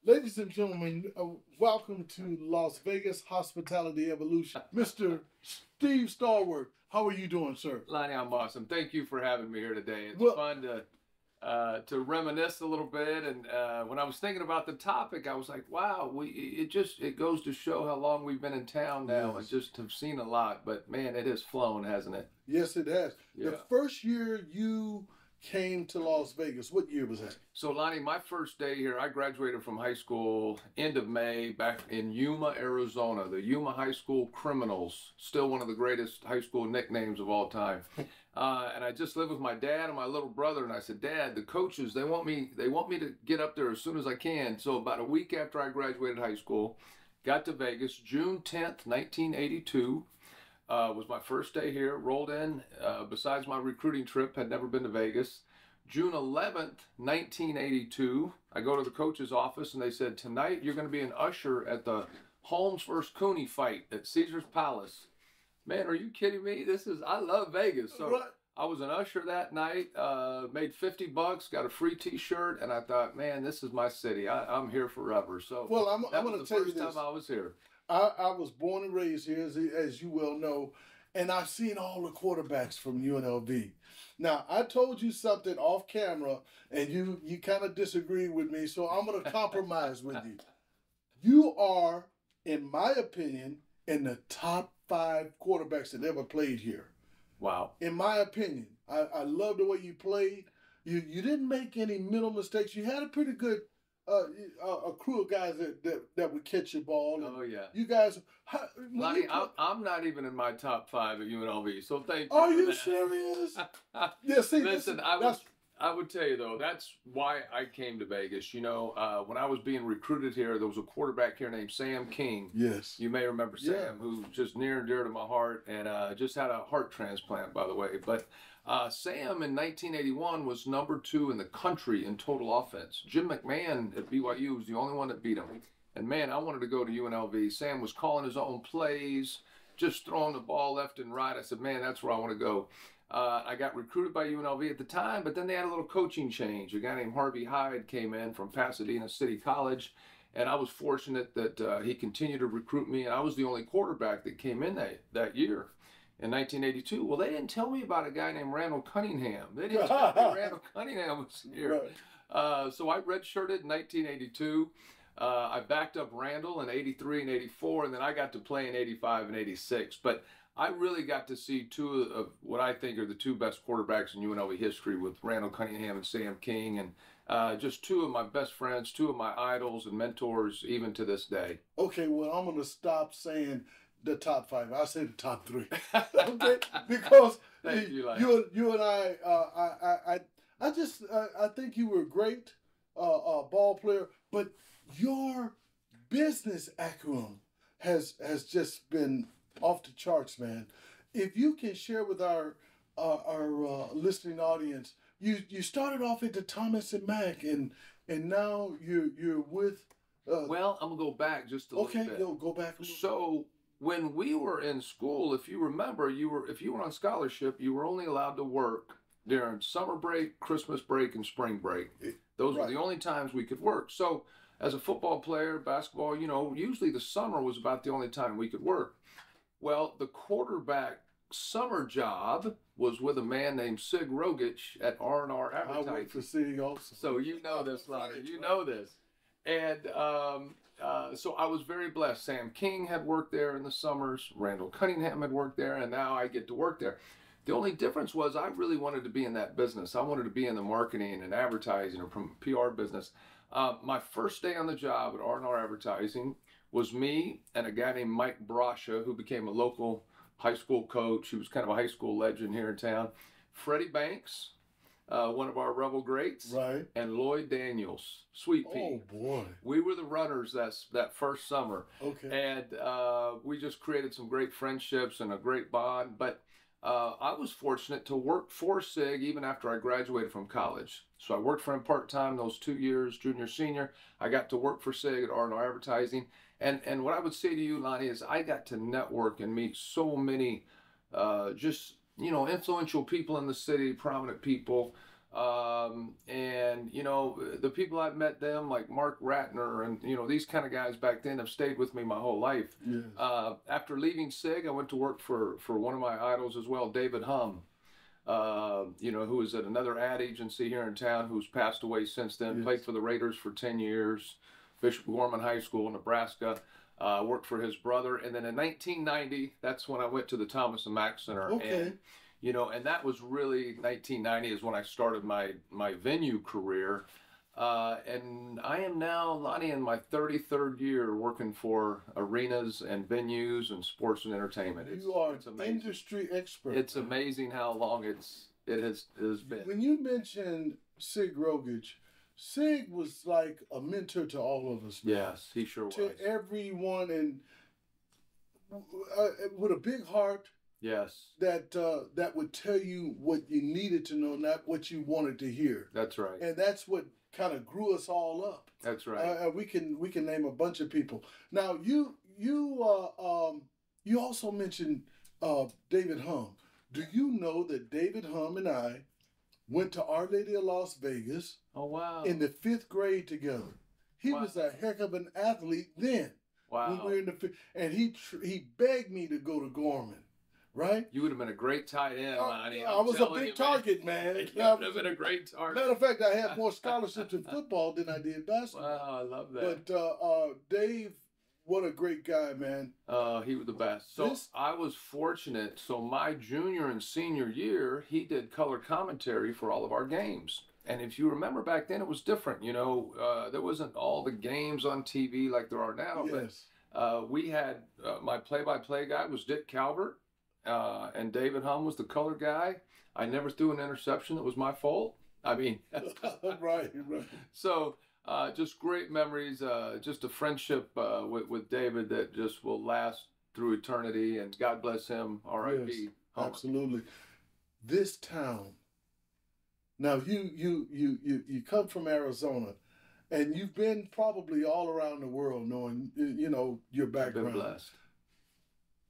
Ladies and gentlemen, welcome to Las Vegas Hospitality Evolution. Mr. Steve Stallworth, how are you doing, sir? Lonnie, I'm awesome. Thank you for having me here today. It's Well- fun to reminisce a little bit. And when I was thinking about the topic, I was like, wow, it goes to show how long we've been in town now. Yes. I just have seen a lot. But man, it has flown, hasn't it? Yes, it has. Yeah. The first year you came to Las Vegas, what year was that? So Lonnie, my first day here, I graduated from high school end of May back in Yuma, Arizona. The Yuma High School Criminals, still one of the greatest high school nicknames of all time. And I just lived with my dad and my little brother, and I said, Dad, the coaches, they want me to get up there as soon as I can. So about a week after I graduated high school, got to Vegas, June 10th, 1982. Was my first day here, rolled in, besides my recruiting trip, had never been to Vegas. June 11th, 1982, I go to the coach's office and they said, tonight you're going to be an usher at the Holmes versus Cooney fight at Caesar's Palace. Man, are you kidding me? I love Vegas. So Right. I was an usher that night, made $50, got a free t-shirt, and I thought, man, this is my city. I'm here forever. So Well, I'm that going was to the tell you first this. time I was here. I was born and raised here, as you well know, and I've seen all the quarterbacks from UNLV. Now, I told you something off camera, and you kind of disagreed with me, so I'm going to compromise with you. You are, in my opinion, in the top 5 quarterbacks that ever played here. Wow. In my opinion, I love the way you played. You didn't make any mental mistakes. You had a pretty good a crew of guys that would catch your ball. Oh, yeah. You guys, Lonnie, I'm not even in my top 5 at UNLV, so thank you. Are for you that. serious? Yeah, see, Listen, I would tell you though, that's why I came to Vegas. You know, when I was being recruited here, there was a quarterback here named Sam King. Yes. You may remember Sam, Yeah. who's just near and dear to my heart, and just had a heart transplant, by the way. But Sam in 1981 was number 2 in the country in total offense. Jim McMahon at BYU was the only one that beat him. And man, I wanted to go to UNLV. Sam was calling his own plays, just throwing the ball left and right. I said, man, that's where I want to go. I got recruited by UNLV at the time, but then they had a little coaching change. A guy named Harvey Hyde came in from Pasadena City College, and I was fortunate that he continued to recruit me, and I was the only quarterback that came in that year in 1982. Well, they didn't tell me about a guy named Randall Cunningham. They didn't tell me Randall Cunningham was here. Right. So I redshirted in 1982. I backed up Randall in 83 and 84, and then I got to play in 85 and 86. But I really got to see 2 of what I think are the 2 best quarterbacks in UNLV history with Randall Cunningham and Sam King, and just 2 of my best friends, 2 of my idols and mentors, even to this day. Okay, well, I'm going to stop saying the top 5. I'll say the top 3. Okay, because Thank you, you and I think you were a great ball player, but your business acumen has just been off the charts, man. If you can share with our listening audience, you started off at the Thomas and Mack, and now you're with. Well, I'm gonna go back just a little bit. Okay, go back a little. So when we were in school, if you remember, if you were on scholarship, you were only allowed to work during summer break, Christmas break, and spring break. Those were the only times we could work. So as a football player, basketball, you know, usually the summer was about the only time we could work. Well, the quarterback summer job was with a man named Sig Rogich at R&R Advertising. I work for Sig also. So you know this, Lonnie. You know this. And so I was very blessed. Sam King had worked there in the summers. Randall Cunningham had worked there, and now I get to work there. The only difference was I really wanted to be in that business. I wanted to be in the marketing and advertising or PR business. My first day on the job at R&R Advertising was me and a guy named Mike Brasha, who became a local high school coach. He was kind of a high school legend here in town. Freddie Banks, one of our Rebel greats, Right. and Lloyd Daniels, Sweet Pea. Oh boy. We were the runners that first summer. Okay. And we just created some great friendships and a great bond. But I was fortunate to work for Sig even after I graduated from college. So I worked for him part-time those 2 years, junior, senior. I got to work for Sig at R&R Advertising. And what I would say to you, Lonnie, is I got to network and meet so many just, you know, influential people in the city, prominent people. And you know, the people I've met them like Mark Ratner and you know these kind of guys back then have stayed with me my whole life. Yes. After leaving SIG, I went to work for one of my idols as well, David Hum. You know, who was at another ad agency here in town, who's passed away since then. Yes. Played for the Raiders for 10 years, Bishop Gorman High School, Nebraska. Worked for his brother, and then in 1990, that's when I went to the Thomas and Mack Center. Okay. And you know, and that was really 1990 is when I started my venue career. And I am now, Lonnie, in my 33rd year working for arenas and venues and sports and entertainment. You are it's an industry expert. It's amazing how long it has been. When you mentioned Sig Rogich, Sig was like a mentor to all of us. Yes, he sure was. To everyone, and with a big heart. Yes. That would tell you what you needed to know, not what you wanted to hear. That's right. And that's what kind of grew us all up. That's right. We can name a bunch of people. Now you also mentioned David Hum. Do you know that David Hum and I went to Our Lady of Las Vegas? Oh wow! In the 5th grade together. He was a heck of an athlete then. Wow! When we were in the and he begged me to go to Gorman. Right? You would have been a great tight end, Lonnie. I was a big target, man. You would have been a great target. Matter of fact, I had more scholarships in football than I did basketball. Wow, I love that. But Dave, what a great guy, man. He was the best. So I was fortunate. So my junior and senior year, he did color commentary for all of our games. And if you remember back then, it was different. You know, there wasn't all the games on TV like there are now. Yes. But we had my play-by-play guy was Dick Calvert. And David Hum was the color guy. I never threw an interception that was my fault. I mean, right. So just great memories, just a friendship with David that just will last through eternity. And God bless him. R.I.P. Yes, absolutely. This town. Now you come from Arizona, and you've been probably all around the world, knowing your background. I've been blessed.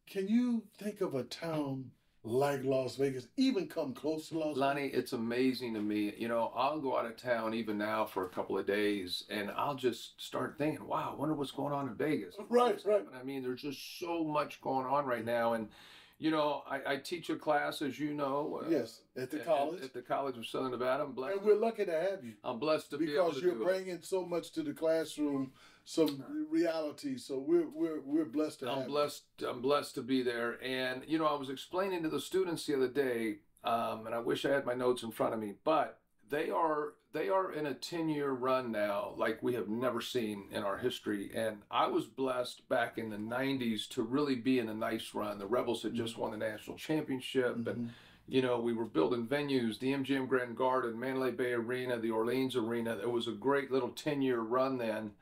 Can you think of a town like Las Vegas, even come close to Las Vegas? Lonnie, it's amazing to me. You know, I'll go out of town even now for a couple of days, and I'll just start thinking, wow, I wonder what's going on in Vegas. Right. I mean, there's just so much going on right now. And, you know, I teach a class, as you know. Yes, at the college. At the College of Southern Nevada. I'm blessed. And we're lucky to have you. I'm blessed to be able to do it. Because you're bringing so much to the classroom, some reality. So we're blessed to have you. I'm blessed to be there. And, you know, I was explaining to the students the other day, and I wish I had my notes in front of me, but they are in a 10-year run now like we have never seen in our history. And I was blessed back in the 90s to really be in a nice run. The Rebels had just won the national championship, and you know, we were building venues, the MGM Grand Garden, Mandalay Bay Arena, the Orleans Arena. It was a great little 10-year run then.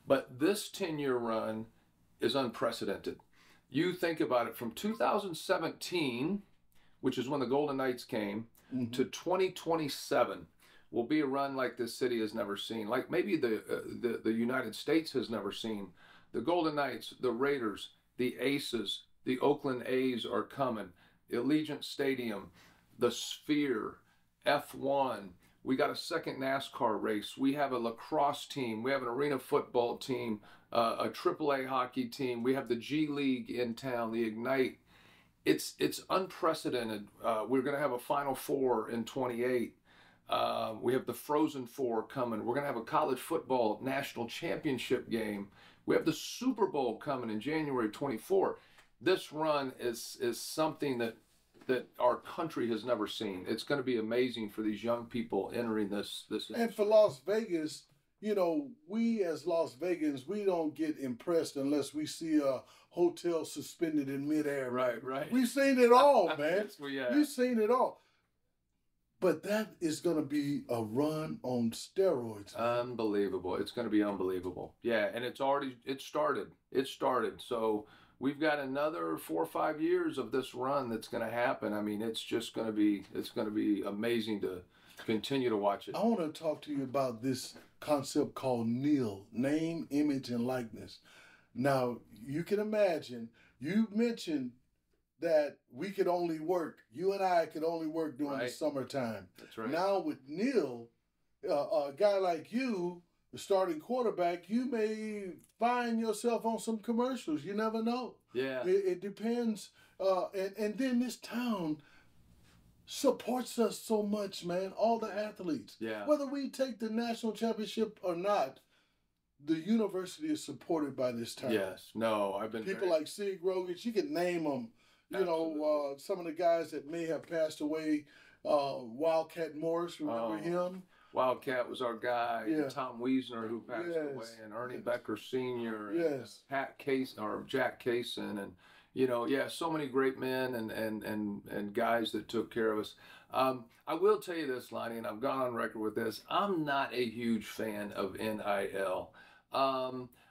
But this 10-year run is unprecedented. You think about it, from 2017, which is when the Golden Knights came, to 2027 will be a run like this city has never seen, like maybe the United States has never seen. The Golden Knights, the Raiders, the Aces, the Oakland A's are coming. Allegiant Stadium, the Sphere, F1. We got a second NASCAR race. We have a lacrosse team. We have an arena football team, a AAA hockey team. We have the G League in town, the Ignite. It's unprecedented. We're going to have a Final Four in 28. We have the Frozen Four coming. We're going to have a college football national championship game. We have the Super Bowl coming in January 24. This run is something that our country has never seen. It's going to be amazing for these young people entering this. And for Las Vegas, you know, we as Las Vegans, we don't get impressed unless we see a hotel suspended in midair. Right. We've seen it all, man. Yes, we have. We've seen it all. But that is going to be a run on steroids. Man. Unbelievable. It's going to be unbelievable. Yeah, and it started. It started. So we've got another 4 or 5 years of this run that's going to happen. I mean, it's going to be amazing to continue to watch it. I want to talk to you about this concept called NIL, name, image, and likeness. Now, you can imagine, you mentioned that we could only work. You and I could only work during the summertime. That's right. Now with Neil, a guy like you, the starting quarterback, you may find yourself on some commercials. You never know. Yeah. It depends. And then this town supports us so much, man. All the athletes. Yeah. Whether we take the national championship or not, the university is supported by this town. Yes. No, I've been people like Sig Rogers. You can name them. You Absolutely. know, some of the guys that may have passed away. Wildcat Morris, remember him? Wildcat was our guy. Yeah. Tom Wiesner, who passed away, and Ernie Becker Sr. And Pat Case or Jack Kaysen, and so many great men and guys that took care of us. I will tell you this, Lonnie, and I've gone on record with this. I'm not a huge fan of NIL.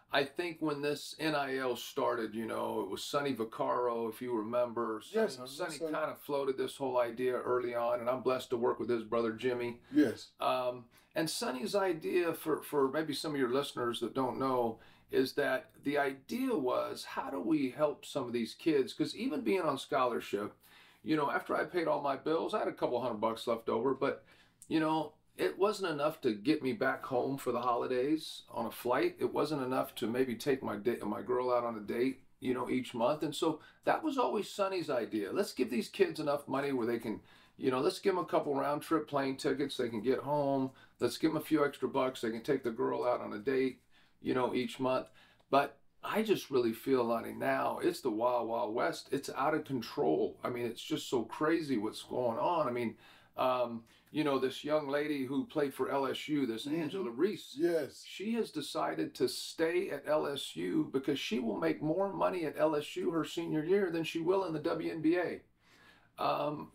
I think when this NIL started, it was Sonny Vaccaro, if you remember. Sonny kind of floated this whole idea early on, and I'm blessed to work with his brother Jimmy. Yes. And Sonny's idea, for maybe some of your listeners that don't know, is that the idea was, how do we help some of these kids? Because even being on scholarship, after I paid all my bills, I had a couple $100 left over, but, it wasn't enough to get me back home for the holidays on a flight. It wasn't enough to maybe take my girl out on a date, each month. And so that was always Sonny's idea. Let's give these kids enough money where they can, let's give them a couple round trip plane tickets. They can get home. Let's give them a few extra bucks. They can take the girl out on a date, each month. But I just really feel, Lonnie, now it's the Wild Wild West. It's out of control. I mean, it's just so crazy what's going on. I mean, this young lady who played for LSU, this Angela Reese, yes, she has decided to stay at LSU because she will make more money at LSU her senior year than she will in the WNBA.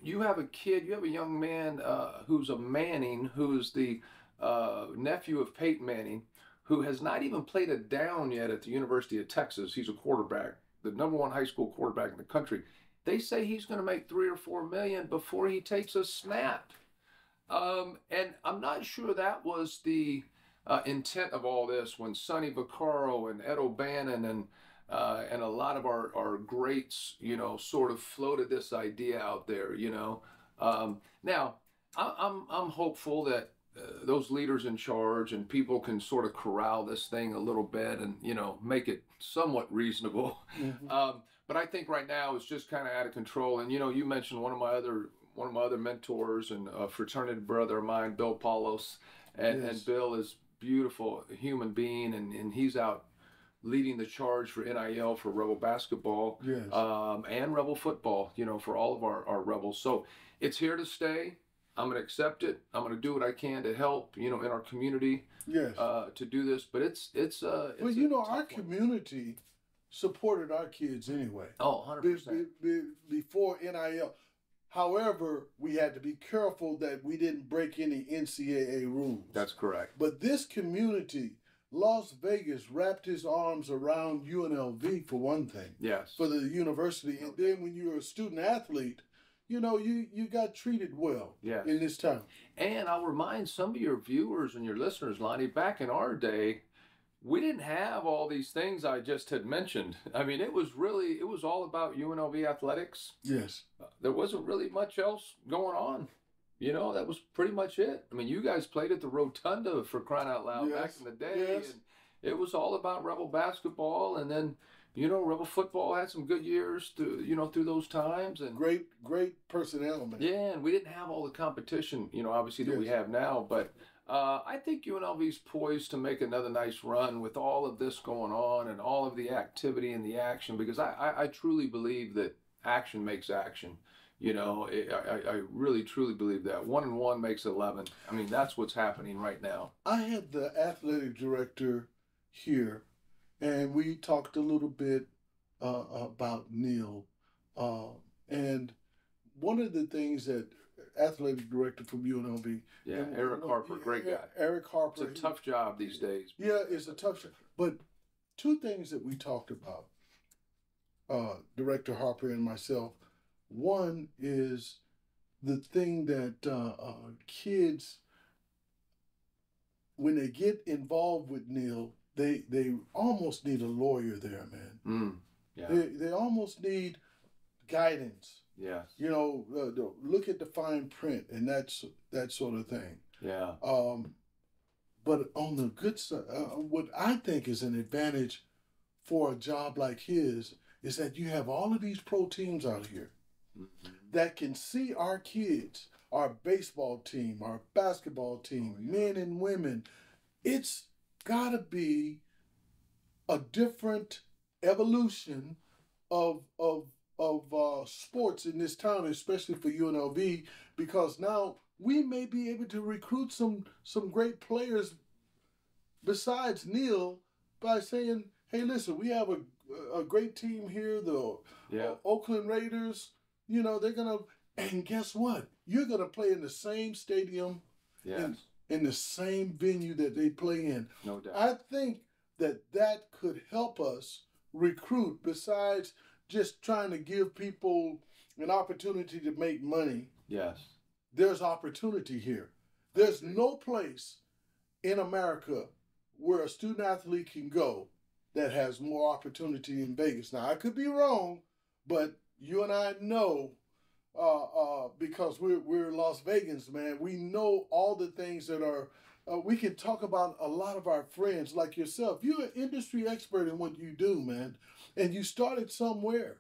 You have a young man who's a Manning, who's the nephew of Peyton Manning, who has not even played a down yet at the University of Texas. He's a quarterback, the #1 high school quarterback in the country. They say he's going to make $3 or $4 million before he takes a snap. And I'm not sure that was the intent of all this when Sonny Vaccaro and Ed O'Bannon and a lot of our greats, sort of floated this idea out there, Now, I'm hopeful that those leaders in charge and people can sort of corral this thing a little bit and, make it somewhat reasonable. Mm-hmm. But I think right now it's just kind of out of control. And, you mentioned one of my other mentors and a fraternity brother of mine, Bill Paulos. And Bill is beautiful human being, and he's out leading the charge for NIL, for Rebel basketball, and Rebel football, for all of our Rebels. So it's here to stay. I'm going to accept it. I'm going to do what I can to help, in our community, to do this. But it's well, our community supported our kids anyway. Oh, 100%. Before NIL. However, we had to be careful that we didn't break any NCAA rules. That's correct. But this community, Las Vegas, wrapped his arms around UNLV for one thing. Yes. For the university. And then when you're a student athlete, you got treated well in this town. And I'll remind some of your viewers and your listeners, Lonnie, back in our day, we didn't have all these things I just had mentioned. I mean, it was all about UNLV athletics. Yes. There wasn't really much else going on. That was pretty much it. I mean, you guys played at the Rotunda, for crying out loud, back in the day. Yes. And it was all about Rebel basketball. And then, Rebel football had some good years through those times. And great personnel, man. Yeah, and we didn't have all the competition, obviously that we have now. But I think UNLV's poised to make another nice run with all of this going on and all of the activity and the action, because I truly believe that action makes action. I really, truly believe that. 1 and 1 makes 11. I mean, that's what's happening right now. I had the athletic director here, and we talked a little bit about Neil. And one of the things that athletic director from UNLV. Yeah, Eric Harper, great guy. Eric Harper. It's a tough job these days. Yeah, it's a tough job. But two things that we talked about, Director Harper and myself. One is the thing that kids, when they get involved with Neil, they almost need a lawyer there, man. Yeah. They almost need guidance. Yes. You know, look at the fine print and that sort of thing. Yeah. But on the good side, what I think is an advantage for a job like his is that you have all of these pro teams out here that can see our kids, our baseball team, our basketball team, men and women. It's gotta be a different evolution of sports in this town, especially for UNLV, because now we may be able to recruit some great players besides Neil by saying, "Hey, listen, we have a great team here, the Oakland Raiders. You know, they're gonna, and guess what? You're gonna play in the same stadium, in the same venue that they play in." No doubt. I think that could help us recruit besides just trying to give people an opportunity to make money. Yes. There's opportunity here. There's no place in America where a student athlete can go that has more opportunity in Vegas. Now, I could be wrong, but you and I know, because we're Las Vegans, man. We know all the things that are. We can talk about a lot of our friends like yourself. You're an industry expert in what you do, man, and you started somewhere,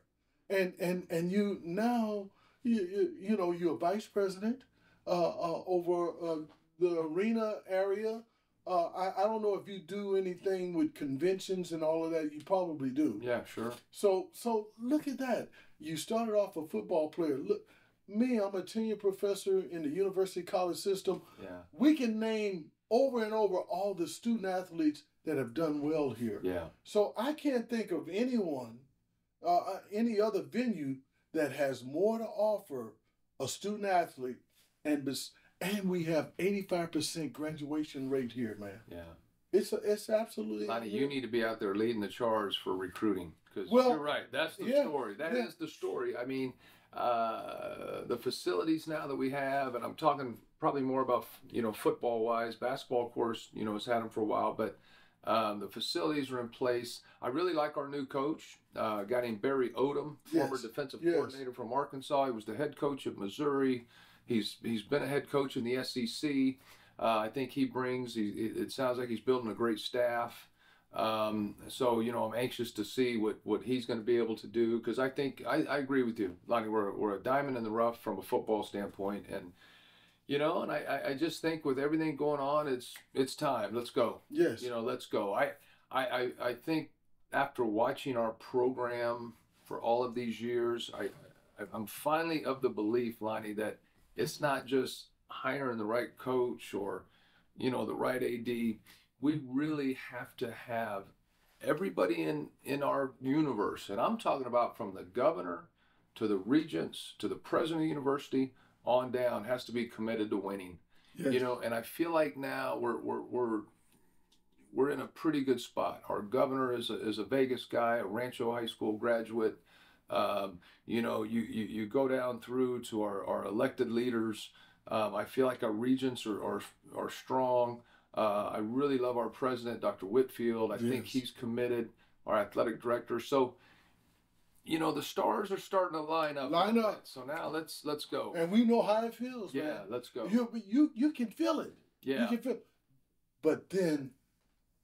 and you now you know you're a vice president over the arena area. I don't know if you do anything with conventions and all of that. You probably do. Yeah, sure. So look at that. You started off a football player. Look, me, I'm a tenure professor in the university college system. Yeah. We can name over and over all the student athletes that have done well here. Yeah. So I can't think of anyone, any other venue that has more to offer a student athlete, and we have 85% graduation rate here, man. Yeah. It's absolutely. Lonnie, you need to be out there leading the charge for recruiting, because you're right. That's the story. That is the story. I mean, the facilities now that we have, and I'm talking probably more about football wise. Basketball, of course, has had them for a while, but the facilities are in place. I really like our new coach, a guy named Barry Odom, former defensive coordinator from Arkansas. He was the head coach at Missouri. He's been a head coach in the SEC. I think he brings. It sounds like he's building a great staff. So I'm anxious to see what he's going to be able to do, because I think I agree with you, Lonnie. We're a diamond in the rough from a football standpoint, and and I just think with everything going on, it's time. Let's go. Yes. Let's go. I think after watching our program for all of these years, I'm finally of the belief, Lonnie, that it's not just hiring the right coach or the right AD. We really have to have everybody in our universe, and I'm talking about from the governor to the regents to the president of the university on down, has to be committed to winning. Yes. And I feel like now we're in a pretty good spot. Our governor is a Vegas guy, a Rancho High School graduate. You go down through to our elected leaders. I feel like our regents are strong. I really love our president, Dr. Whitfield. I think he's committed. Our athletic director. So, the stars are starting to line up. So now let's go. And we know how it feels, man. Yeah, let's go. You can feel it. Yeah. You can feel it. But then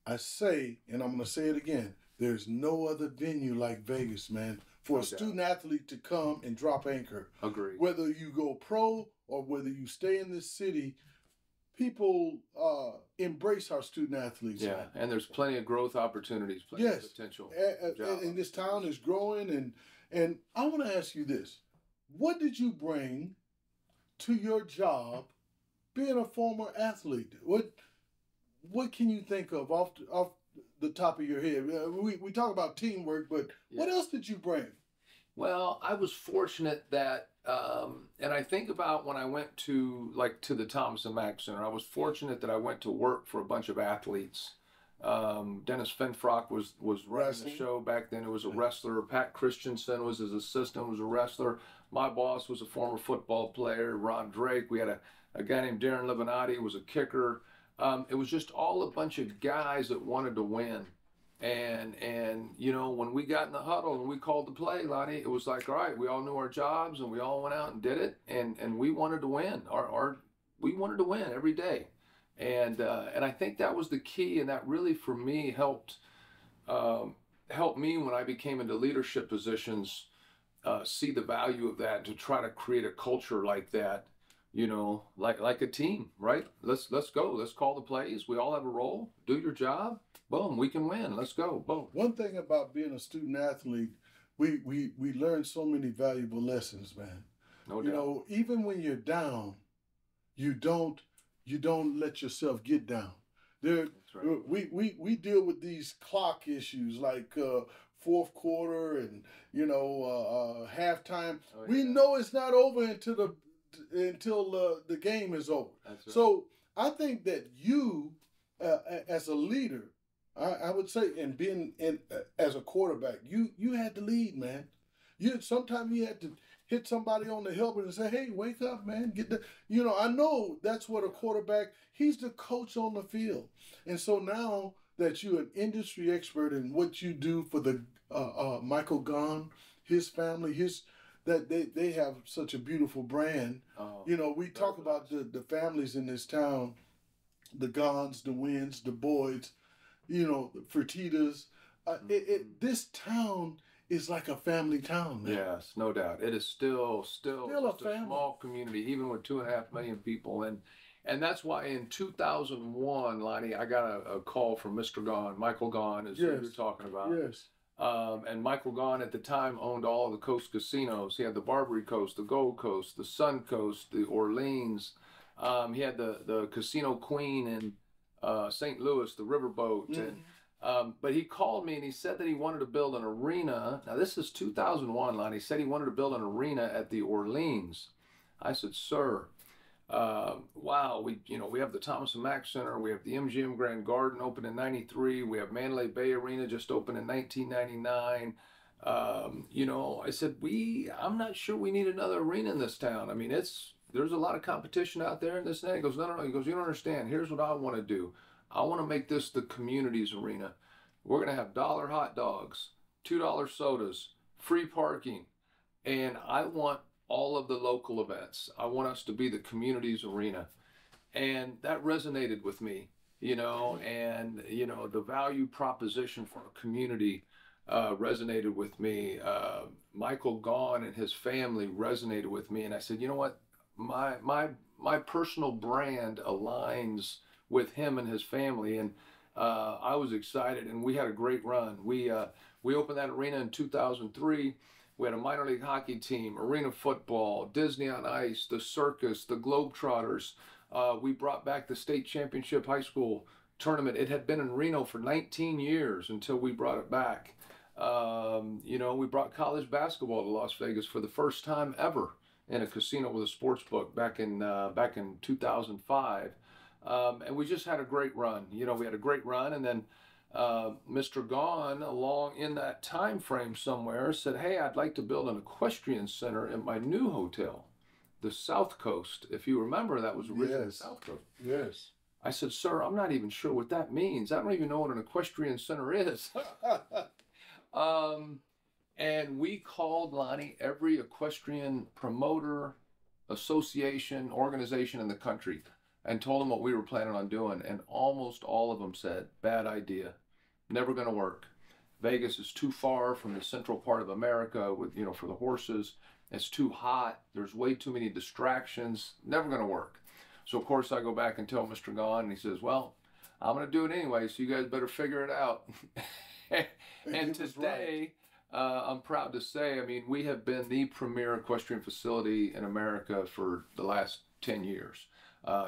I say, and I'm going to say it again, there's no other venue like Vegas, man, for a student athlete to come and drop anchor. Agree. Whether you go pro or whether you stay in this city, people embrace our student athletes. Yeah, and there's plenty of growth opportunities, plenty of potential. And this town is growing. And I want to ask you this. What did you bring to your job being a former athlete? What can you think of off the top of your head? We talk about teamwork, but what else did you bring? Well, I was fortunate that, and I think about when I went to the Thomas and Mack Center, I was fortunate that I went to work for a bunch of athletes. Dennis Finfrock was running the show back then. It was a wrestler. Pat Christensen was his assistant, was a wrestler. My boss was a former football player. Ron Drake. We had a guy named Darren Livinati, was a kicker. It was just all a bunch of guys that wanted to win. And you know, when we got in the huddle and we called the play, Lonnie, it was like, all right, we all knew our jobs and we all went out and did it, and we wanted to win. Our we wanted to win every day, and I think that was the key, and that really for me um, helped me when I became into leadership positions, see the value of that, to try to create a culture like that, you know, like a team, right? Let's go. Let's call the plays. We all have a role. Do your job. Boom, we can win. Let's go. Boom. One thing about being a student athlete, we learn so many valuable lessons, man. No You doubt. know, even when you're down, you don't you don't let yourself get down. There, That's right. we deal with these clock issues like fourth quarter and halftime. Oh We yeah. know it's not over until the game is over. That's right. So I think that you, as a leader, I would say, and being in as a quarterback, you had to lead, man. You sometimes you had to hit somebody on the helmet and say, "Hey, wake up, man! Get the." I know that's what a quarterback. He's the coach on the field, and so now that you're an industry expert in what you do for the Michael Gahn, his family, his that they have such a beautiful brand. Oh, We very talk about blessed. the families in this town, the Gahns, the Wynns, the Boyds, the Fertitas. This town is like a family town, man. Yes, no doubt. It is still Still a just a family. small community, even with 2.5 million people. And that's why in 2001, Lonnie, I got a call from Mr. Gahn. Michael Gahn is who you're Yes. talking about. Yes. And Michael Gahn at the time owned all of the coast casinos. He had the Barbary Coast, the Gold Coast, the Sun Coast, the Orleans. He had the Casino Queen in St. Louis, the Riverboat. Mhm. But he called me and he said that he wanted to build an arena. Now, this is 2001, Lonnie. He said he wanted to build an arena at the Orleans. I said, sir, wow, we have the Thomas and Mack Center, we have the MGM Grand Garden open in '93, we have Mandalay Bay Arena just opened in 1999. I said I'm not sure we need another arena in this town. I mean, there's a lot of competition out there in this thing. He goes, no. He goes, you don't understand. Here's what I want to do. I want to make this the community's arena. We're gonna have dollar hot dogs, $2 sodas, free parking, and I want all of the local events. I want us to be the community's arena. And that resonated with me, and the value proposition for a community resonated with me. Michael Gahn and his family resonated with me, and I said, you know what, my personal brand aligns with him and his family, and I was excited, and we had a great run. We opened that arena in 2003. We had a minor league hockey team, arena football, Disney on Ice, the circus, the Globetrotters. We brought back the state championship high school tournament. It had been in Reno for 19 years until we brought it back. We brought college basketball to Las Vegas for the first time ever in a casino with a sports book back in 2005. And we just had a great run. We had a great run, and then Mr. Gahn, along in that time frame somewhere, said, "Hey, I'd like to build an equestrian center at my new hotel, the South Coast." If you remember, that was originally Yes. South Coast. Yes. I said, "Sir, I'm not even sure what that means. I don't even know what an equestrian center is." And we called, Lonnie, every equestrian promoter, association, organization in the country, and told them what we were planning on doing. And almost all of them said, "Bad idea. Never going to work. Vegas is too far from the central part of America for the horses. It's too hot. There's way too many distractions. Never going to work." So, of course, I go back and tell Mr. Gahn, and he says, "Well, I'm going to do it anyway, so you guys better figure it out." And He was today, I'm proud to say, I mean, we have been the premier equestrian facility in America for the last 10 years,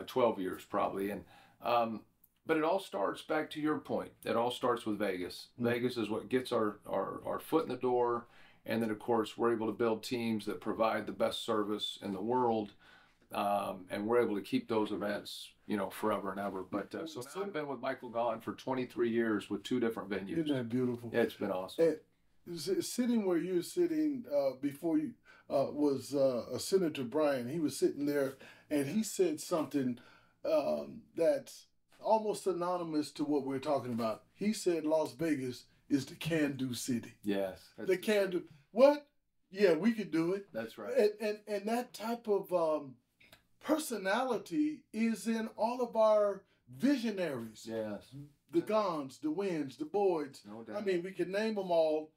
12 years probably. But it all starts, back to your point, it all starts with Vegas. Vegas is what gets our foot in the door. And then, of course, we're able to build teams that provide the best service in the world. And we're able to keep those events, forever and ever. But so now I've been with Michael Gahn for 23 years with 2 different venues. Isn't that beautiful? Yeah, it's been awesome. Sitting where you're sitting before you was Senator Bryan. He was sitting there, and he said something that's almost synonymous to what we're talking about. He said Las Vegas is the can-do city. Yes. The can-do. What? Yeah, we could do it. That's right. And that type of personality is in all of our visionaries. Yes. The Gons, the Wynns, the Boyds. No doubt. I mean, we can name them all.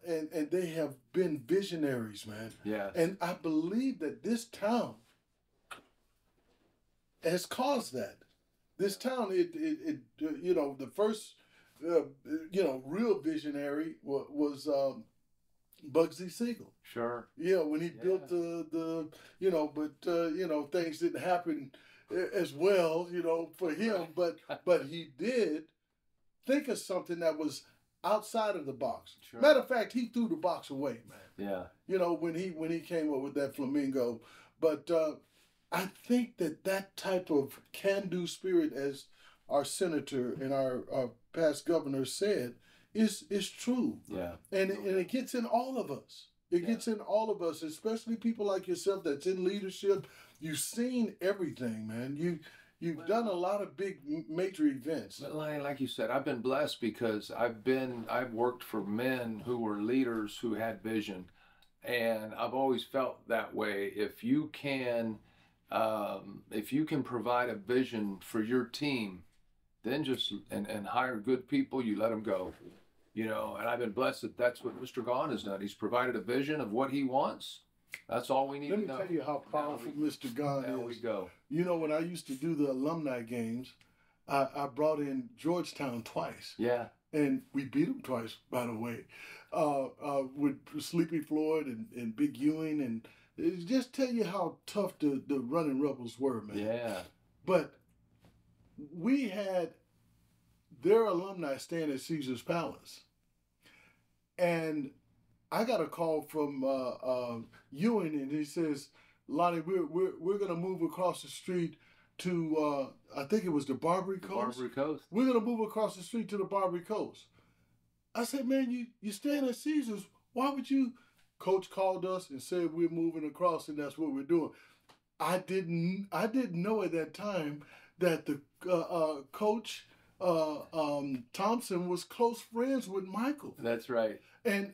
And they have been visionaries, man. Yes. And I believe that this town has caused that. This town, the first, real visionary was Bugsy Siegel. Sure. Yeah, when he built things didn't happen as well, for him. But he did think of something that was outside of the box. Sure. Matter of fact, he threw the box away, man. Yeah. When he came up with that flamingo. But I think that type of can-do spirit, as our senator and our past governor said, is true. Yeah. And it gets in all of us. It gets in all of us, especially people like yourself that's in leadership. You've seen everything, man. You've done a lot of big major events. But like you said, I've been blessed because I've worked for men who were leaders who had vision, and I've always felt that way. If you can provide a vision for your team, then just and hire good people, you let them go. And I've been blessed that that's what Mr. Gahn has done. He's provided a vision of what he wants. That's all we need to know. Let me tell you how powerful Mr. Gahn is. There we go. When I used to do the alumni games, I brought in Georgetown twice. Yeah. And we beat them twice, by the way, with Sleepy Floyd and Big Ewing. And it just tell you how tough the Running Rebels were, man. Yeah. But we had their alumni staying at Caesar's Palace. And I got a call from Ewing, and he says, "Lonnie, we're gonna move across the street to I think it was the Barbary Coast. Barbary Coast. We're gonna move across the street to the Barbary Coast." I said, "Man, you staying at Caesar's? Why would you?" Coach called us and said we're moving across, and that's what we're doing. I didn't know at that time that the coach Thompson was close friends with Michael. That's right. And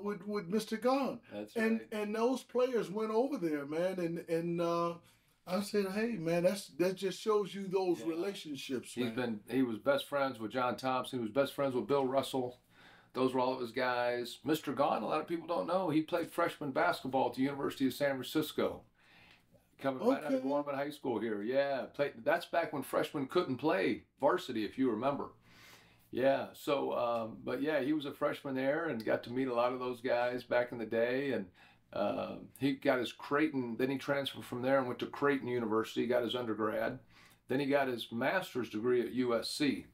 with Mr. Gahn. That's right. And those players went over there, man. And I said, hey, man, that just shows you those relationships. He was best friends with John Thompson. He was best friends with Bill Russell. Those were all of his guys. Mr. Gahn, a lot of people don't know, he played freshman basketball at the University of San Francisco. Coming right out of Gorman High School here. Yeah, that's back when freshmen couldn't play varsity, if you remember. Yeah, so, but yeah, he was a freshman there and got to meet a lot of those guys back in the day. And he got his Creighton, then he transferred from there and went to Creighton University, got his undergrad. Then he got his master's degree at USC.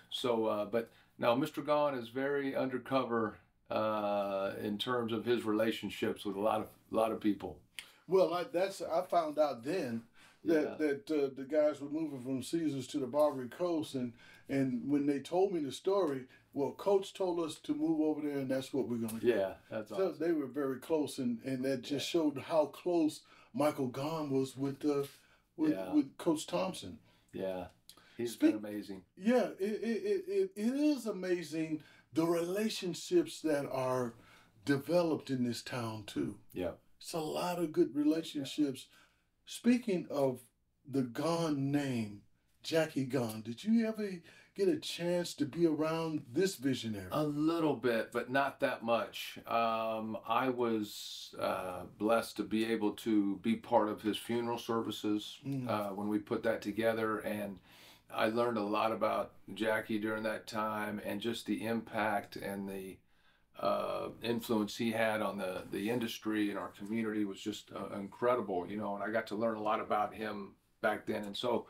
So, but now Mr. Gahn is very undercover in terms of his relationships with a lot of people. Well, I found out then that the guys were moving from Caesars to the Barbary Coast, and when they told me the story, well, Coach told us to move over there, and that's what we're going to do. Yeah, that's awesome. So they were very close, and that just showed how close Michael Gahn was with Coach Thompson. Yeah, he's been amazing. Yeah, it is amazing the relationships that are developed in this town too. Yeah. It's a lot of good relationships. Speaking of the Gahn name, Jackie Gahn, did you ever get a chance to be around this visionary? A little bit, but not that much. I was blessed to be able to be part of his funeral services when we put that together, and I learned a lot about Jackie during that time, and just the impact and the influence he had on the industry and our community was just incredible, and I got to learn a lot about him back then. And so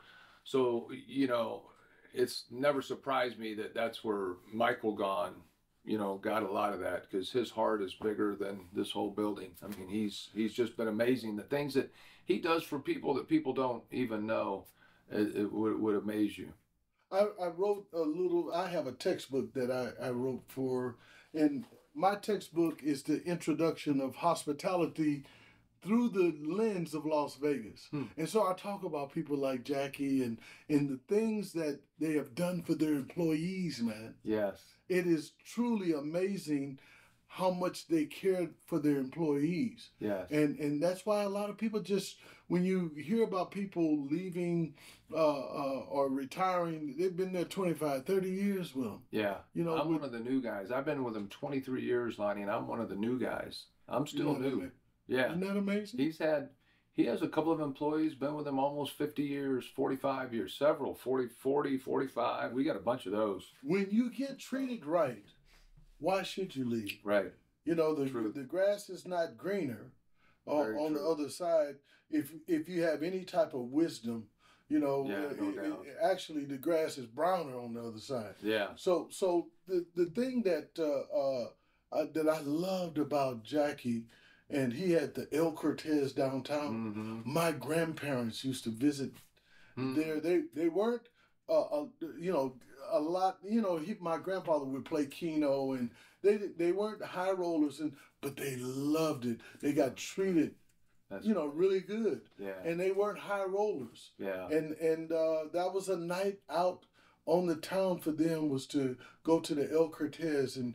it's never surprised me that that's where Michael Gahn, got a lot of that, because his heart is bigger than this whole building. I mean, he's just been amazing. The things that he does for people that people don't even know, it would amaze you. I wrote I have a textbook that I wrote for, and my textbook is the introduction of hospitality through the lens of Las Vegas. And so I talk about people like Jackie and the things that they have done for their employees, man. Yes. It is truly amazing how much they cared for their employees. Yes. And that's why a lot of people just, when you hear about people leaving or retiring, they've been there 25, 30 years with them. Yeah. You know, I'm one of the new guys. I've been with him 23 years, Lonnie, and I'm one of the new guys. I'm still new. Yeah. Isn't that amazing? He has a couple of employees, been with him almost 50 years, 45 years, several, 40, 45. We got a bunch of those. When you get treated right, why should you leave? Right. You know, the grass is not greener on the other side. If you have any type of wisdom, you know, no doubt. Actually the grass is browner on the other side. Yeah. So the thing that that I loved about Jackie, and he had the El Cortez downtown. My grandparents used to visit there. They weren't you know, a lot. You know, my grandfather would play Keno, and they weren't high rollers, but they loved it. They got treated, you know, really good. Yeah. And they weren't high rollers. Yeah. And that was a night out on the town for them, was to go to the El Cortez and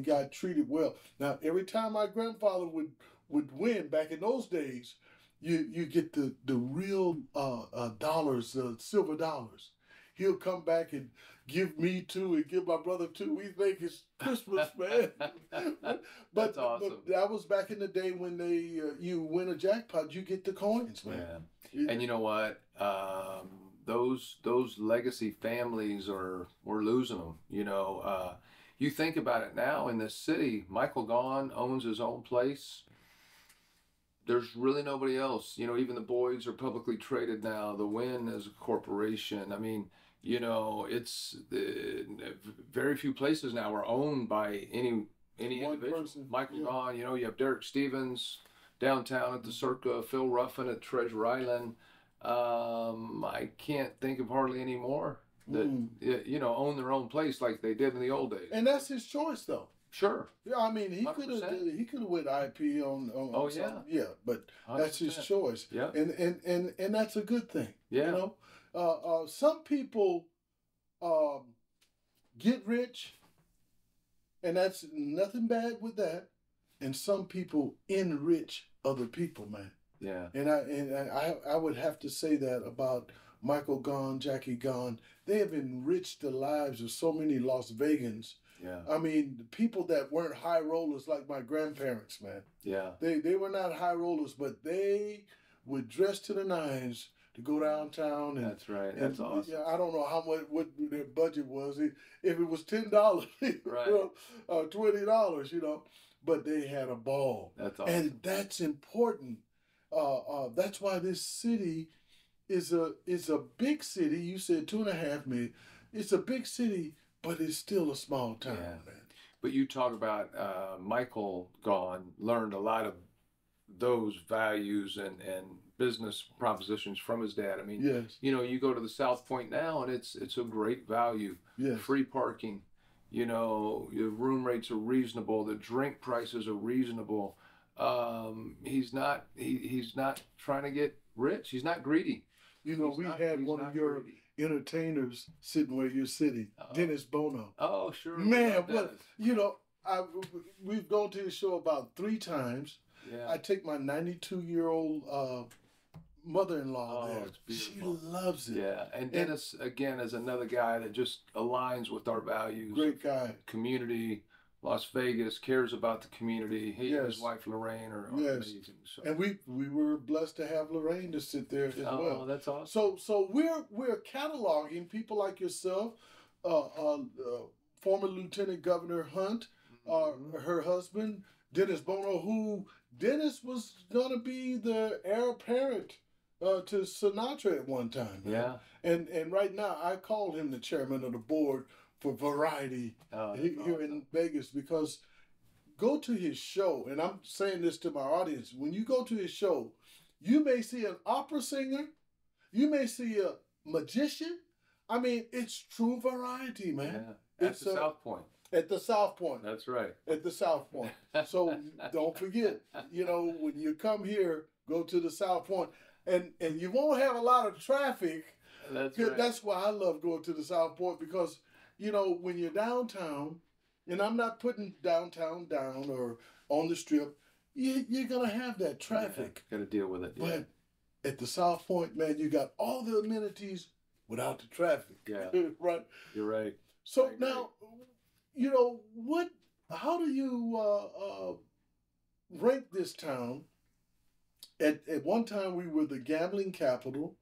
got treated well. Now every time my grandfather would win back in those days, you get the real dollars, silver dollars. He'll come back and give me two and give my brother two. We think it's Christmas, man. That's awesome. But that was back in the day when you win a jackpot, you get the coins, man. Yeah. And you know what? Those legacy families we're losing them. You know, you think about it now in this city. Michael Gaughan owns his own place. There's really nobody else. You know, even the Boyds are publicly traded now. The Wynn is a corporation. I mean, you know, it's very few places now are owned by any individual. Person. Michael Gaughan. You know, you have Derek Stevens downtown at the Circa, Phil Ruffin at Treasure Island. I can't think of hardly any more that you know, own their own place like they did in the old days. And that's his choice, though. Sure. Yeah, I mean, he could have went IP on yeah, but 100%. That's his choice. Yeah. And that's a good thing. Yeah. You know, some people get rich, and that's nothing bad with that. And some people enrich other people, man. Yeah. And I would have to say that about Michael Gaughan, Jackie Gaughan. They have enriched the lives of so many Las Vegans. Yeah. I mean, the people that weren't high rollers like my grandparents, man. Yeah. They were not high rollers, but they would dress to the nines to go downtown. And, that's right. That's awesome. Yeah, I don't know how much what their budget was. If it was $10, right, $20, you know, but they had a ball. That's awesome. And that's important. That's why this city is a big city. You said 2.5 million. It's a big city, but it's still a small town, man. But you talk about Michael Gaughan learned a lot of those values and business propositions from his dad. I mean, yes, you know, you go to the South Point now, and it's a great value. Yes. Free parking. You know, your room rates are reasonable. The drink prices are reasonable. He's not trying to get rich. He's not greedy. You know, we had one of your entertainers sitting where you're sitting, Dennis Bono. Oh, sure. Man, what, you know, we've gone to his show about 3 times. Yeah. I take my 92-year-old mother-in-law there. It's beautiful. She loves it. Yeah, and Dennis, again, is another guy that just aligns with our values. Great guy. Community, Las Vegas, cares about the community. He and his wife Lorraine are amazing. So. And we were blessed to have Lorraine to sit there as well. Oh, that's awesome. So we're cataloging people like yourself, former Lieutenant Governor Hunt, her husband, Dennis Bono, who Dennis was gonna be the heir apparent to Sinatra at one time. Yeah. And right now I called him the chairman of the board for Variety here in Vegas, because go to his show, and I'm saying this to my audience, when you go to his show, you may see an opera singer, you may see a magician. I mean, it's true variety, man. Yeah. At the South Point. At the South Point. That's right. At the South Point. So don't forget, when you come here, go to the South Point, and you won't have a lot of traffic. That's right. That's why I love going to the South Point, because when you're downtown, and I'm not putting downtown down or on the Strip, you're gonna have that traffic. Got to deal with it. But at the South Point, man, you got all the amenities without the traffic. Yeah. Right. You're right. So now, how do you rank this town? At one time, we were the gambling capital,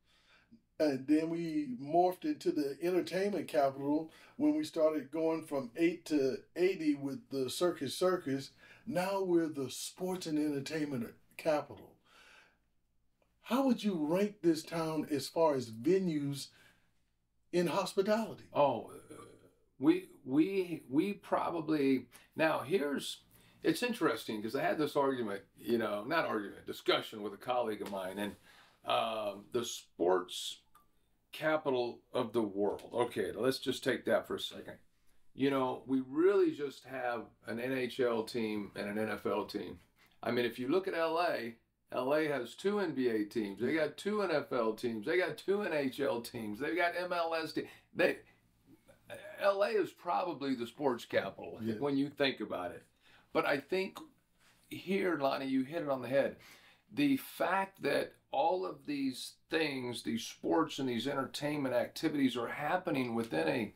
and then we morphed into the entertainment capital when we started going from 8 to 80 with the Circus. Now we're the sports and entertainment capital. How would you rank this town as far as venues in hospitality? Oh, we probably, now it's interesting because I had this argument, discussion with a colleague of mine, and the sports capital of the world. Okay, let's just take that for a second. We really just have an NHL team and an NFL team. I mean, if you look at LA has 2 NBA teams. They got 2 NFL teams. They got 2 NHL teams. They got MLS teams. LA is probably the sports capital when you think about it. But I think here, Lonnie, you hit it on the head. The fact that all of these things, these sports and these entertainment activities are happening within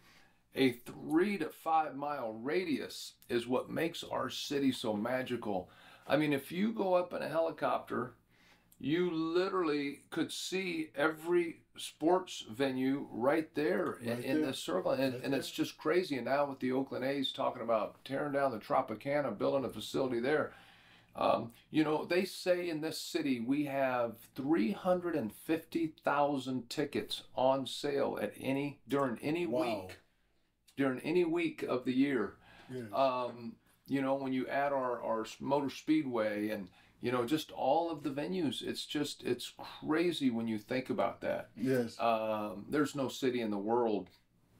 a 3 to 5 mile radius is what makes our city so magical. I mean, if you go up in a helicopter, you literally could see every sports venue right there in the circle. And it's just crazy. And now with the Oakland A's talking about tearing down the Tropicana, building a facility there, they say in this city we have 350,000 tickets on sale during any week of the year. Yeah. When you add our motor speedway and just all of the venues, it's crazy when you think about that. Yes. There's no city in the world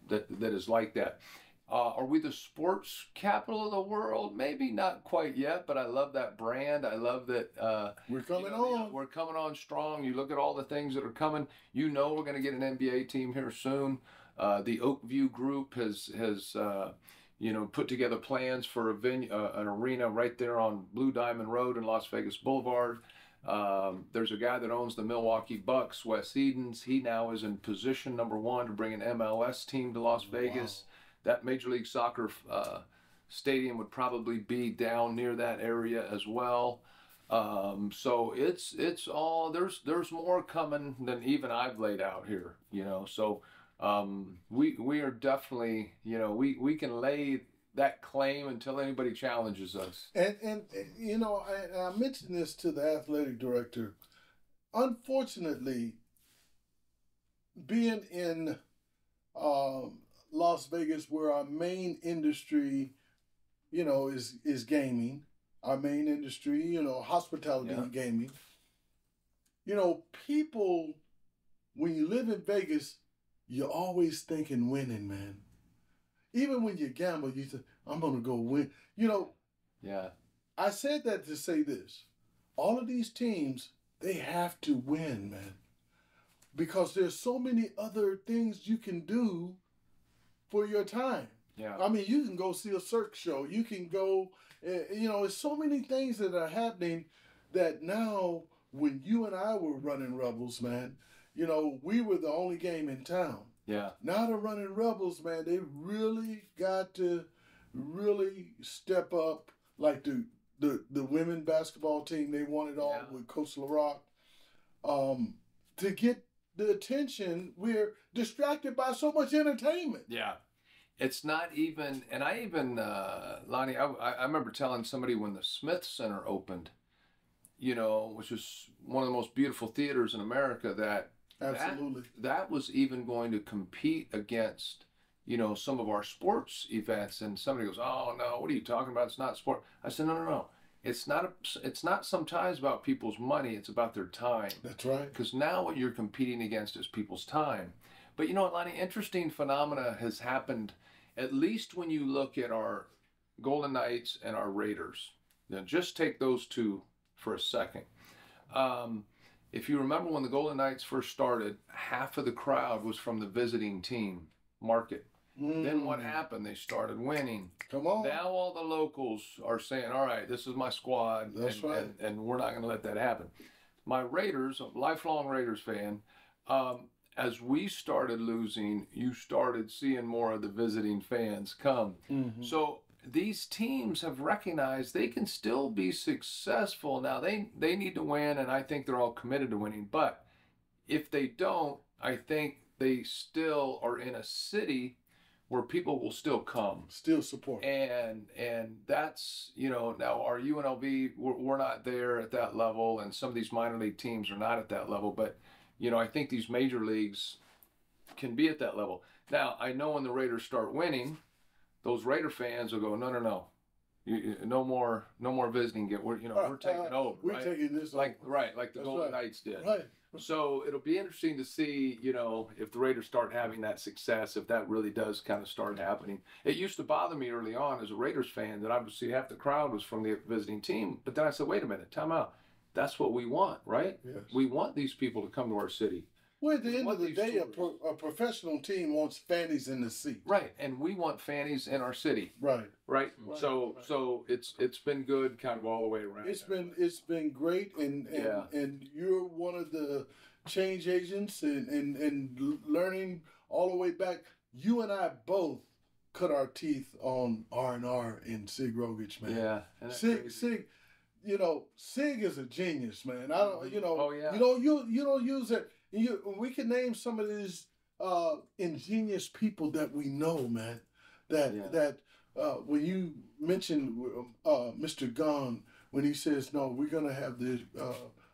that is like that. Are we the sports capital of the world? Maybe not quite yet, but I love that brand. I love that we're coming on. We're coming on strong. You look at all the things that are coming. We're going to get an NBA team here soon. The Oakview Group has put together plans for an arena right there on Blue Diamond Road and Las Vegas Boulevard. There's a guy that owns the Milwaukee Bucks, Wes Edens. He now is in position number 1 to bring an MLS team to Las Vegas. Wow. That Major League Soccer stadium would probably be down near that area as well. So it's all, there's more coming than even I've laid out here, so we are definitely, we can lay that claim until anybody challenges us. And I mentioned this to the athletic director. Unfortunately, being in Las Vegas, where our main industry, is gaming, our main industry, hospitality and gaming. People, when you live in Vegas, you're always thinking winning, man. Even when you gamble, you say, I'm going to go win. Yeah. I said that to say this. All of these teams, they have to win, man. Because there's so many other things you can do for your time. Yeah. I mean, you can go see a circus show. You can go, there's so many things that are happening that now, when you and I were running Rebels, man, we were the only game in town. Yeah. Now the running Rebels, man, they really got to really step up. Like the women basketball team, they won it all with Coach LaRock. To get the attention, we're distracted by so much entertainment. Yeah. It's not even, and I even, Lonnie, I remember telling somebody when the Smith Center opened, which was one of the most beautiful theaters in America, Absolutely. That was even going to compete against, some of our sports events. And somebody goes, oh, no, what are you talking about? It's not sport. I said, no. It's not sometimes about people's money. It's about their time. That's right. Because now what you're competing against is people's time. But you know what, Lonnie? Interesting phenomena has happened at least when you look at our Golden Knights and our Raiders, now just take those two for a second. If you remember when the Golden Knights first started, half of the crowd was from the visiting team market. Then what happened? They started winning. Come on. Now all the locals are saying, all right, this is my squad. That's right. And we're not going to let that happen. My Raiders, a lifelong Raiders fan, as we started losing, you started seeing more of the visiting fans come. So these teams have recognized they can still be successful. Now, they need to win, and I think they're all committed to winning. But if they don't, I think they still are in a city where people will still come. Still support. And that's, now our UNLV, we're not there at that level, and some of these minor league teams are not at that level. But, I think these major leagues can be at that level. Now, I know when the Raiders start winning, those Raider fans will go, no. No more visiting. We're taking over. We're taking this like over. Like the Golden Knights did. Right. So it'll be interesting to see, if the Raiders start having that success, if that really does kind of start happening. It used to bother me early on as a Raiders fan that I would see half the crowd was from the visiting team. But then I said, wait a minute, time out. That's what we want, right? Yes. We want these people to come to our city. Well, at the end of the day, a professional team wants fannies in the seat. Right, and we want fannies in our city. Right. So it's been good, kind of all the way around. It's been great, and you're one of the change agents and learning all the way back. You and I both cut our teeth on R&R and Sig Rogich, man. Yeah, Sig. Sig is a genius, man. I don't, you don't use it. We can name some of these ingenious people that we know, man. That when you mentioned Mr. Gunn, when he says, no, we're going to have the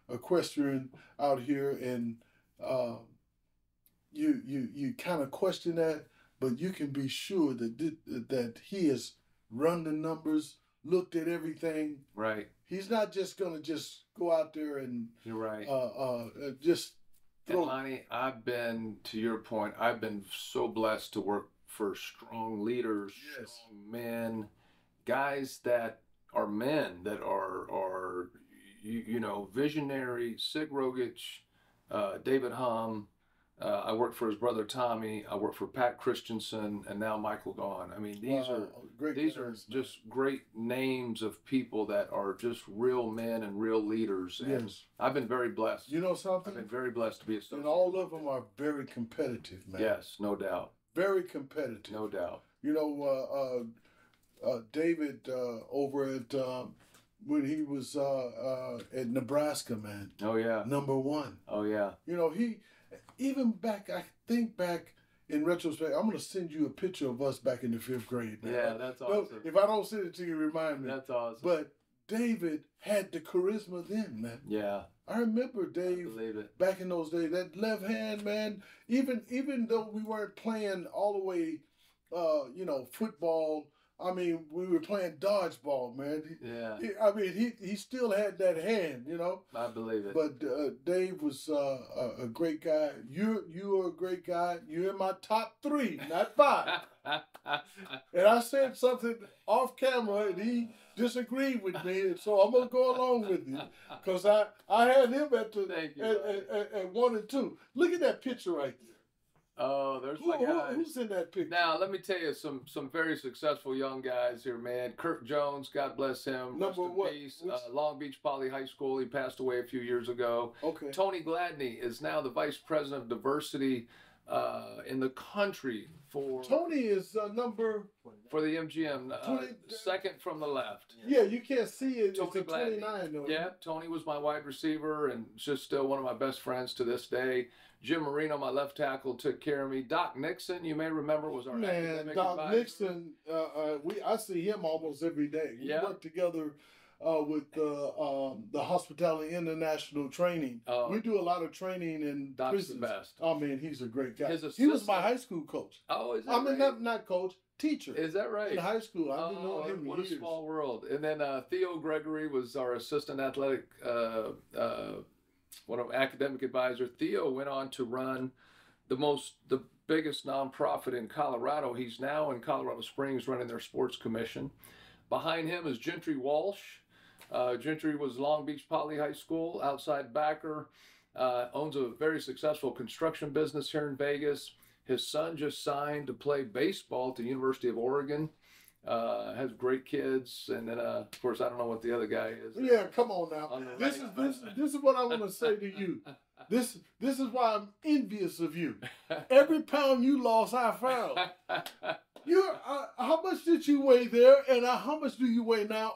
equestrian out here, and you kind of question that, but you can be sure that he has run the numbers, looked at everything. Right. He's not just going to just go out there and you're right. Just throw. And Lonnie, to your point, I've been so blessed to work for strong leaders, strong men, guys that are men, that are visionary. Sig Rogich, David Hum. I worked for his brother Tommy. I worked for Pat Christensen, and now Michael Gahn. I mean, these are just great names of people that are just real men and real leaders. And yes. I've been very blessed. You know something? I've been very blessed to be associated. And all of them are very competitive, man. Yes, no doubt. Very competitive. No doubt. David over at when he was at Nebraska, man. Oh yeah. Number one. Oh yeah. He. Even back in retrospect, I'm going to send you a picture of us back in the 5th grade, man. Yeah, that's awesome. If I don't send it to you, remind me. That's awesome. But David had the charisma then, man. Yeah. I remember Dave back in those days, that left hand, man, even though we weren't playing all the way, football, I mean, we were playing dodgeball, man. He still had that hand, I believe it. But Dave was a great guy. You are a great guy. You're in my top 3, not 5. And I said something off camera, and he disagreed with me, and so I'm gonna go along with you, because I had him at 1 and 2. Look at that picture right there. Oh, there's my guy. Who's in that picture? Now, let me tell you some very successful young guys here, man. Kirk Jones, God bless him. Rest in peace. Long Beach Poly High School. He passed away a few years ago. Okay. Tony Gladney is now the Vice President of Diversity in the country for... Tony is number... For the MGM, second from the left. Yeah, you can't see it. Tony it's a 29, though. Yeah, Tony was my wide receiver and just still one of my best friends to this day. Jim Marino, my left tackle, took care of me. Doc Nixon, you may remember, was our academic advisor. Nixon, I see him almost every day. We work together with the Hospitality International Training. We do a lot of training in Doc's prisons. the best. Oh, man, he's a great guy. He was my high school coach. Oh, is that right? I mean, not coach, teacher. Is that right? In high school. I've been knowing him What years. a small world. And then Theo Gregory was our assistant athletic academic advisor. Theo went on to run the biggest nonprofit in Colorado. He's now in Colorado Springs running their sports commission. Behind him is Gentry Walsh. Gentry was Long Beach Poly High School, outside backer, owns a very successful construction business here in Vegas. His son just signed to play baseball at the University of Oregon. Has great kids, and then of course I don't know what the other guy is. Yeah, come on now. This is what I want to say to you. This is why I'm envious of you. Every pound you lost, I found. How much did you weigh there, and how much do you weigh now?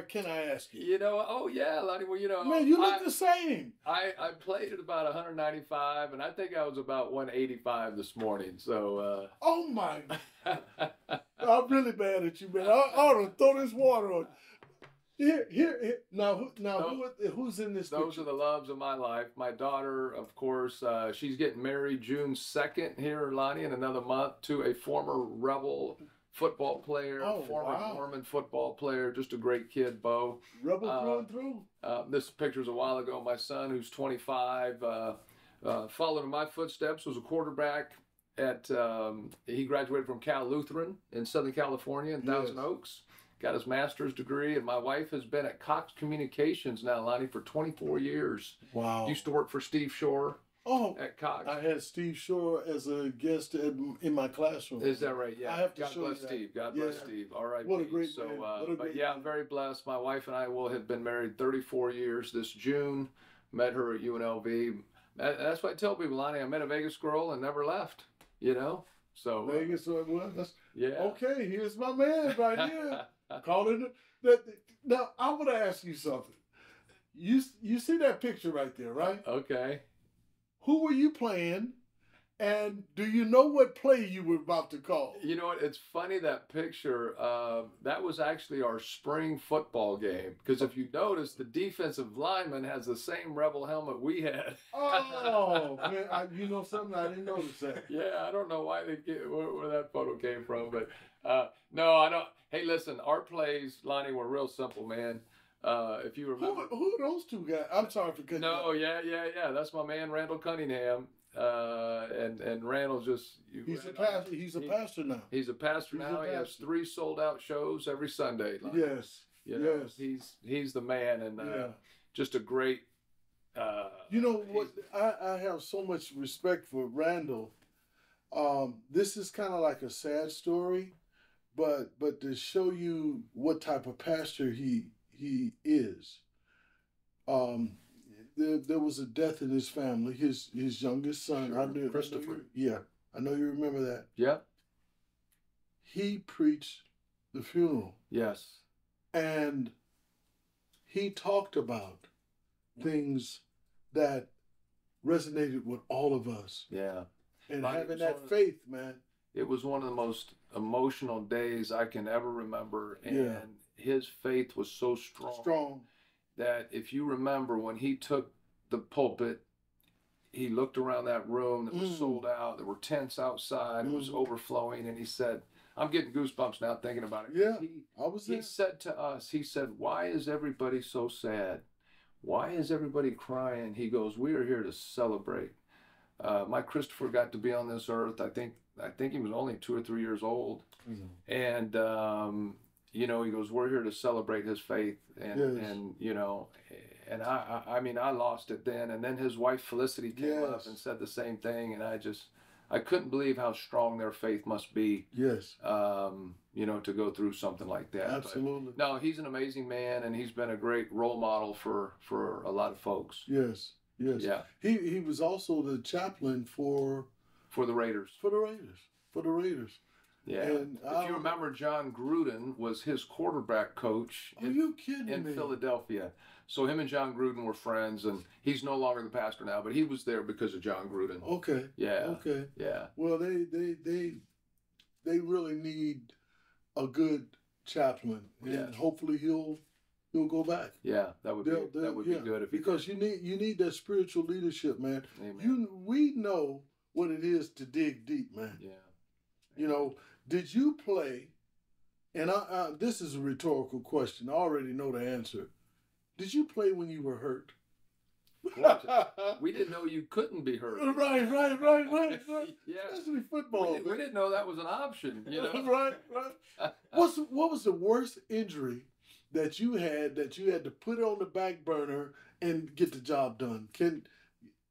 Can I ask you? You know, oh yeah, Lonnie. Well, you know, man, you look the same. I played at about 195, and I think I was about 185 this morning. So. Oh my! I'm really mad at you, man. I ought to throw this water on. Here. Now, who's in this? Those picture? are the loves of my life. My daughter, of course, she's getting married June 2nd here, Lonnie, in another month, to a former Rebel football player, former Mormon football player, just a great kid, Bo. Rebel through and through. This picture's a while ago. My son, who's 25, followed in my footsteps, was a quarterback at. He graduated from Cal Lutheran in Southern California in Thousand Oaks. Got his master's degree, and my wife has been at Cox Communications now, Lonnie, for 24 years. Wow. Used to work for Steve Shore at Cox. I had Steve Shore as a guest in my classroom. Is that right? Yeah. I have to God show bless you Steve. God bless Steve. All right. What a great man. But yeah, I'm very blessed. My wife and I will have been married 34 years this June. Met her at UNLV. That's what I tell people, Lonnie. I met a Vegas girl and never left, you know? So Vegas, well, that's, yeah. Okay, here's my man right here. Calling it. Now, I want to ask you something. You see that picture right there, right? Okay. Who were you playing? And do you know what play you were about to call? You know what? It's funny, that picture. That was actually our spring football game. Because if you notice, the defensive lineman has the same Rebel helmet we had. Oh, man. You know something? I didn't notice that. Yeah, I don't know why where that photo came from. But no, I don't. Hey, listen, our plays, Lonnie, were real simple, man. If you remember. Who are those two guys? I'm sorry for cutting. No, yeah. That's my man, Randall Cunningham. And Randall's just he's a pastor. He's a pastor now. He's a pastor now. He has 3 sold-out shows every Sunday. Like, yes. You know, he's the man, and just a great. You know what? I have so much respect for Randall. This is kind of like a sad story, but to show you what type of pastor he is. There was a death in his family. His youngest son, Sure. Christopher. I know you remember that. Yeah. He preached the funeral. Yes. And he talked about things that resonated with all of us. Yeah. And having that faith, man. It was one of the most emotional days I can ever remember. And his faith was so strong. That if you remember, when he took the pulpit, he looked around that room that was sold out. There were tents outside. It was overflowing. And he said, I'm getting goosebumps now thinking about it. Yeah, I was there. He said to us, why is everybody so sad? Why is everybody crying? He goes, we are here to celebrate. My Christopher got to be on this earth. I think he was only 2 or 3 years old. And, you know, he goes, we're here to celebrate his faith. And you know, and I mean, I lost it then. And then his wife, Felicity, came up and said the same thing. And I couldn't believe how strong their faith must be. Yes. You know, to go through something like that. Absolutely. But, no, he's an amazing man, and he's been a great role model for a lot of folks. Yes. Yeah. He was also the chaplain for the Raiders. For the Raiders. Yeah. And if you remember, John Gruden was his quarterback coach in Philadelphia. So him and John Gruden were friends, and he's no longer the pastor now, but he was there because of John Gruden. Okay. Yeah. Okay. Yeah. Well, they really need a good chaplain, and hopefully he'll go back. Yeah, that would be good because you need that spiritual leadership, man. Amen. We know what it is to dig deep, man. Yeah. You know, did you play? And this is a rhetorical question. I already know the answer. Did you play when you were hurt? We didn't know you couldn't be hurt. Right. Yeah. Especially football. We didn't know that was an option, you know. Right. What was the worst injury that you had to put on the back burner and get the job done?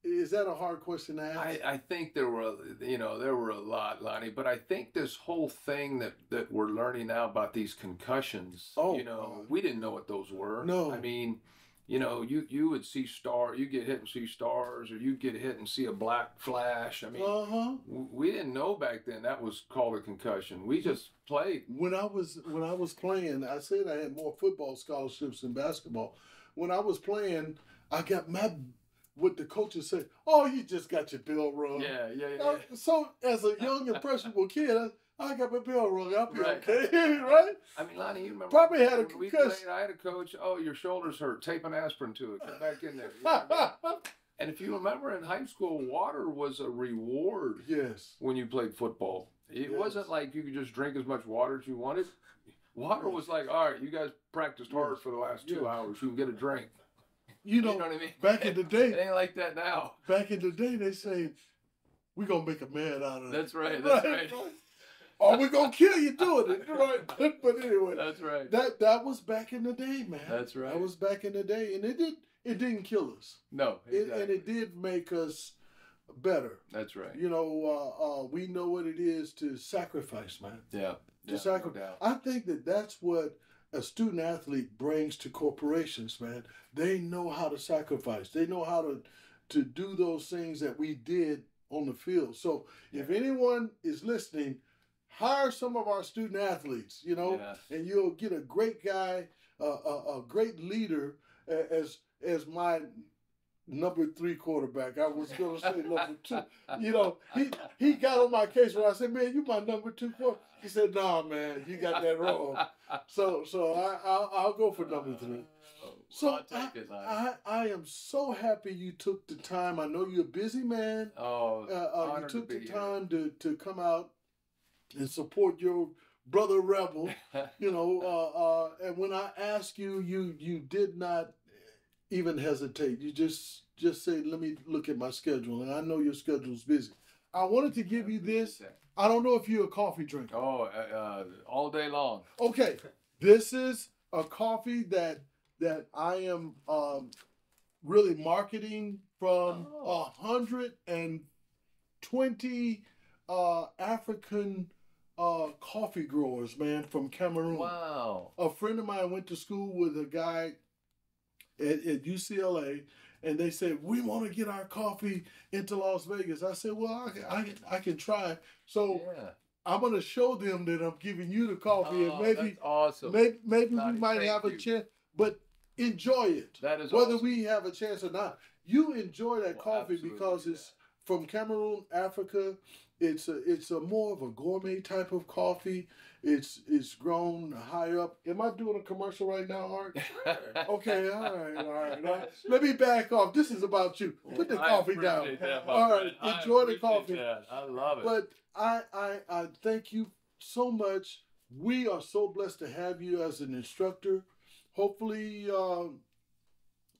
Is that a hard question to ask? I think there were a lot, Lonnie, but I think this whole thing that we're learning now about these concussions, God. we didn't know what those were. No. I mean, you would see you get hit and see stars, or you get hit and see a black flash. I mean, we didn't know back then that was called a concussion. We just played. When I was playing, I said I had more football scholarships than basketball. When I was playing, I got what the coaches said, "Oh, you just got your bell rung." Yeah. So as a young impressionable kid, I got my bell rung. I'll be Right. okay, right? I mean, Lonnie, you remember Probably had a when we concussion. played, I had a coach, "Oh, your shoulder's hurt. Tape an aspirin to it. Come back in there." You know what I mean? And if you remember in high school, water was a reward Yes. when you played football. It wasn't like you could just drink as much water as you wanted. Water was like, "All right, you guys practiced hard for the last 2 hours. You can get a drink." You know what I mean? Back in the day, It ain't like that now. Back in the day, they say, "We're gonna make a man out of it." That's right. That's right. Or we're gonna kill you doing it. Right? But anyway, That's right. That was back in the day, man. That's right. That was back in the day, and it didn't kill us. No, exactly. And it did make us better. That's right. We know what it is to sacrifice, man. Yeah. To sacrifice. No doubt. I think that's what a student athlete brings to corporations, man. They know how to sacrifice. They know how to do those things that we did on the field. So if anyone is listening, hire some of our student athletes, and you'll get a great guy, a great leader as my number 3 quarterback. I was going to say number 2. He got on my case when I said, "Man, you my number 2 quarterback." He said, "Nah, man, you got that wrong." So I'll go for number 3. So I'll take it, I am so happy you took the time. I know you're a busy man. You took the time to come out and support your brother Rebel. And when I asked you, you did not even hesitate. You just say, "Let me look at my schedule," and I know your schedule's busy. I wanted to give you this. I don't know if you're a coffee drinker. All day long. Okay, this is a coffee that I am really marketing from 120 African coffee growers, man, from Cameroon. Wow. A friend of mine went to school with a guy at UCLA, and they said, "We want to get our coffee into Las Vegas." I said, "Well, I can try." So I'm going to show them that I'm giving you the coffee, and maybe that's awesome. Maybe we might have a chance, but enjoy it. That is whether awesome. we have a chance or not. You enjoy that coffee because it's from Cameroon, Africa. It's a more of a gourmet type of coffee. It's grown high up. Am I doing a commercial right now, Art? Okay, all right. Let me back off. This is about you. Put the coffee down. All right, enjoy the coffee. That. I love it. But I thank you so much. We are so blessed to have you as an instructor. Hopefully,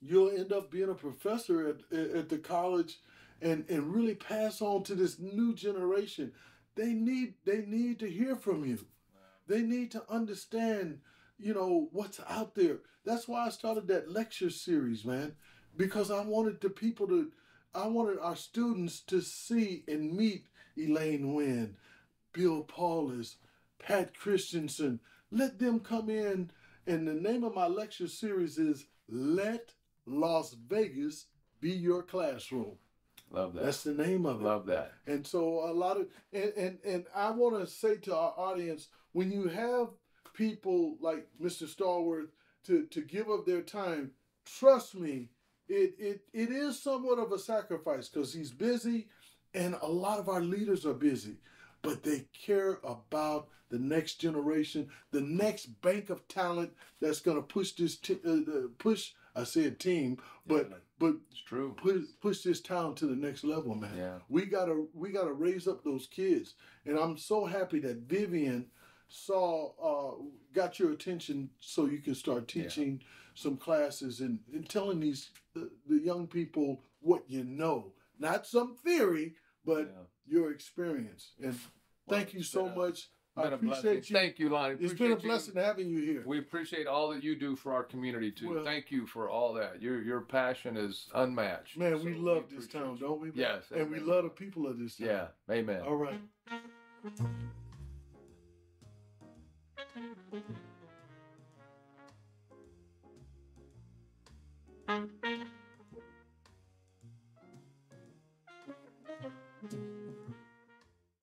you'll end up being a professor at the college and really pass on to this new generation. They need to hear from you. They need to understand, what's out there. That's why I started that lecture series, man, because I wanted our students to see and meet Elaine Wynn, Bill Paulus, Pat Christensen. Let them come in, and the name of my lecture series is Let Las Vegas Be Your Classroom. Love that. That's the name of it. Love that. And so and I want to say to our audience, when you have people like Mr. Stallworth to give up their time, trust me, it is somewhat of a sacrifice because he's busy and a lot of our leaders are busy, but they care about the next generation, the next bank of talent that's going to push this I said team, but it's true. Push this town to the next level, man. Yeah. We gotta raise up those kids, and I'm so happy that Vivian got your attention so you can start teaching some classes and telling the young people what you know, not some theory, but your experience. And thank you so much. I appreciate you. Thank you, Lonnie. It's been a blessing having you here. We appreciate all that you do for our community too. Well, thank you for all that. Your passion is unmatched. Man, we love this town, don't we? Man? Yes. And we love the people of this town. Yeah. Amen. All right.